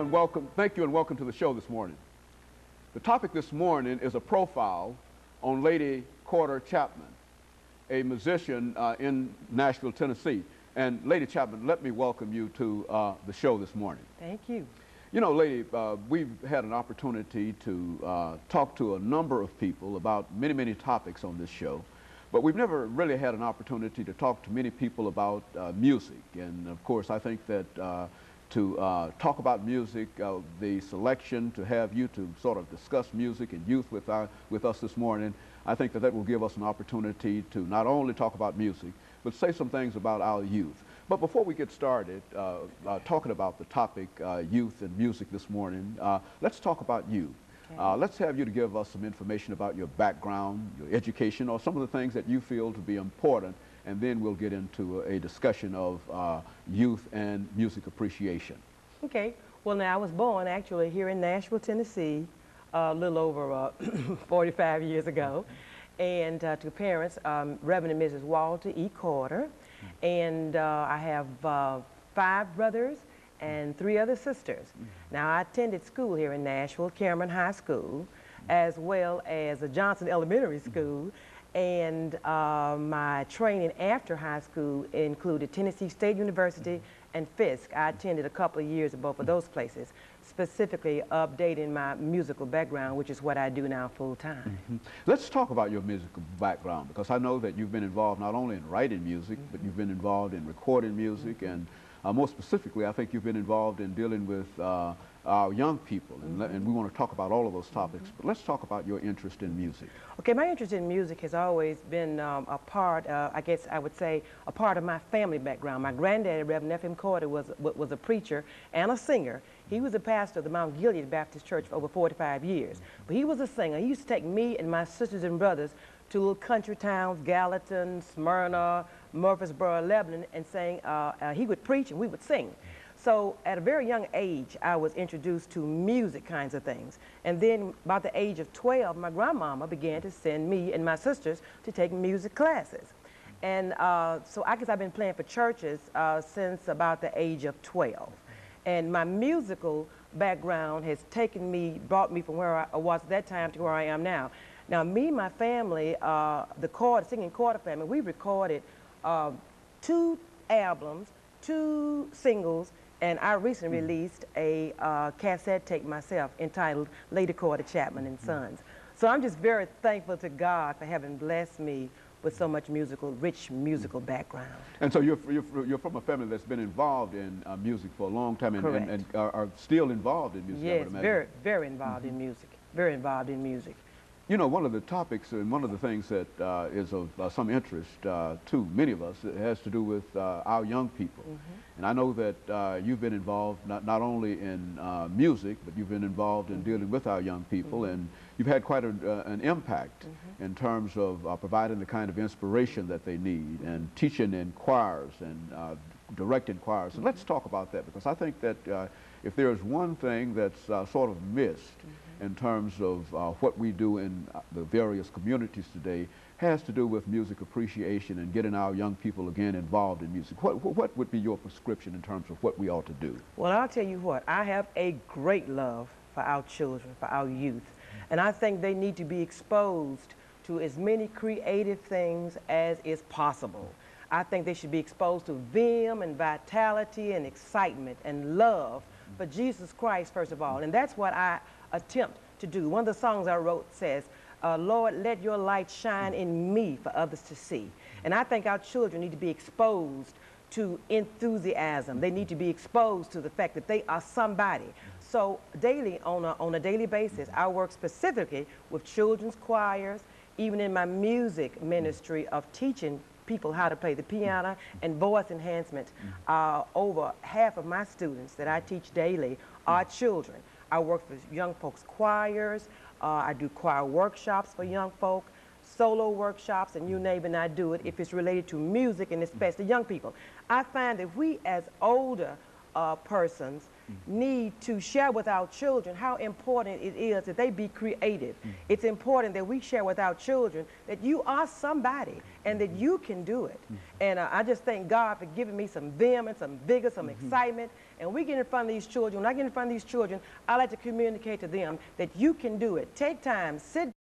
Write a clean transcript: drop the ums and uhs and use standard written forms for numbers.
Thank you and welcome to the show this morning. The topic this morning is a profile on Lady Corder Chapman, a musician in Nashville, Tennessee. And Lady Chapman, let me welcome you to the show this morning. Thank you. You know, Lady, we've had an opportunity to talk to a number of people about many topics on this show, but we've never really had an opportunity to talk to many people about music. And of course, I think that to talk about music, the selection to have you to sort of discuss music and youth with us this morning, I think that that will give us an opportunity to not only talk about music, but say some things about our youth. But before we get started talking about the topic youth and music this morning, let's talk about you. Okay. Let's have you to give us some information about your background, your education, or some of the things that you feel to be important, and then we'll get into a discussion of youth and music appreciation. Okay. Well, now I was born actually here in Nashville, Tennessee, a little over 45 years ago, and to parents, Reverend and Mrs. Walter E. Corder, and I have 5 brothers and 3 other sisters. Now, I attended school here in Nashville, Cameron High School, as well as Johnson Elementary School, and my training after high school included Tennessee State University and Fisk. I attended a couple of years at both of those places, specifically updating my musical background, which is what I do now full time. Let's talk about your musical background, because I know that you've been involved not only in writing music, but you've been involved in recording music, and more specifically, I think you've been involved in dealing with our young people, and we want to talk about all of those topics, but let's talk about your interest in music. Okay, my interest in music has always been a part, I guess I would say, a part of my family background. My granddaddy, Reverend F.M. Corder, was a preacher and a singer. He was a pastor of the Mount Gilead Baptist Church for over 45 years, but he was a singer. He used to take me and my sisters and brothers to little country towns, Gallatin, Smyrna, Murfreesboro, Lebanon, and sang. He would preach and we would sing. So at a very young age, I was introduced to music kinds of things. And then about the age of 12, my grandmama began to send me and my sisters to take music classes. And so I guess I've been playing for churches since about the age of 12. And my musical background has brought me from where I was at that time to where I am now. Now, me and my family, the singing Corder family, we recorded 2 albums, 2 singles, and I recently released a cassette tape myself entitled Lady Corder Chapman and Sons. So I'm just very thankful to God for having blessed me with so much rich musical background. And so you're from a family that's been involved in music for a long time, and are still involved in music. Yes, very involved in music, very involved in music. You know, one of the topics and one of the things that is of some interest to many of us, it has to do with our young people. And I know that you've been involved not only in music, but you've been involved in dealing with our young people, and you've had quite an impact in terms of providing the kind of inspiration that they need, and teaching in choirs and directing choirs. And let's talk about that, because I think that if there's one thing that's sort of missed in terms of what we do in the various communities today, has to do with music appreciation and getting our young people again involved in music. What would be your prescription in terms of what we ought to do? Well, I'll tell you what, I have a great love for our children, for our youth, and I think they need to be exposed to as many creative things as is possible. I think they should be exposed to vim and vitality and excitement and love for Jesus Christ, first of all, and that's what I attempt to do. One of the songs I wrote says, Lord, let your light shine in me for others to see. And I think our children need to be exposed to enthusiasm. They need to be exposed to the fact that they are somebody. So daily, on a daily basis, I work specifically with children's choirs, even in my music ministry of teaching people how to play the piano and voice enhancement. Over half of my students that I teach daily are children. I work for young folks' choirs. I do choir workshops for young folk, solo workshops, and you name it, and I do it if it's related to music and especially young people. I find that we as older persons need to share with our children how important it is that they be creative. It's important that we share with our children that you are somebody and that you can do it. And I just thank God for giving me some vehemence, some vigor, some excitement. And we get in front of these children. When I get in front of these children, I like to communicate to them that you can do it. Take time, sit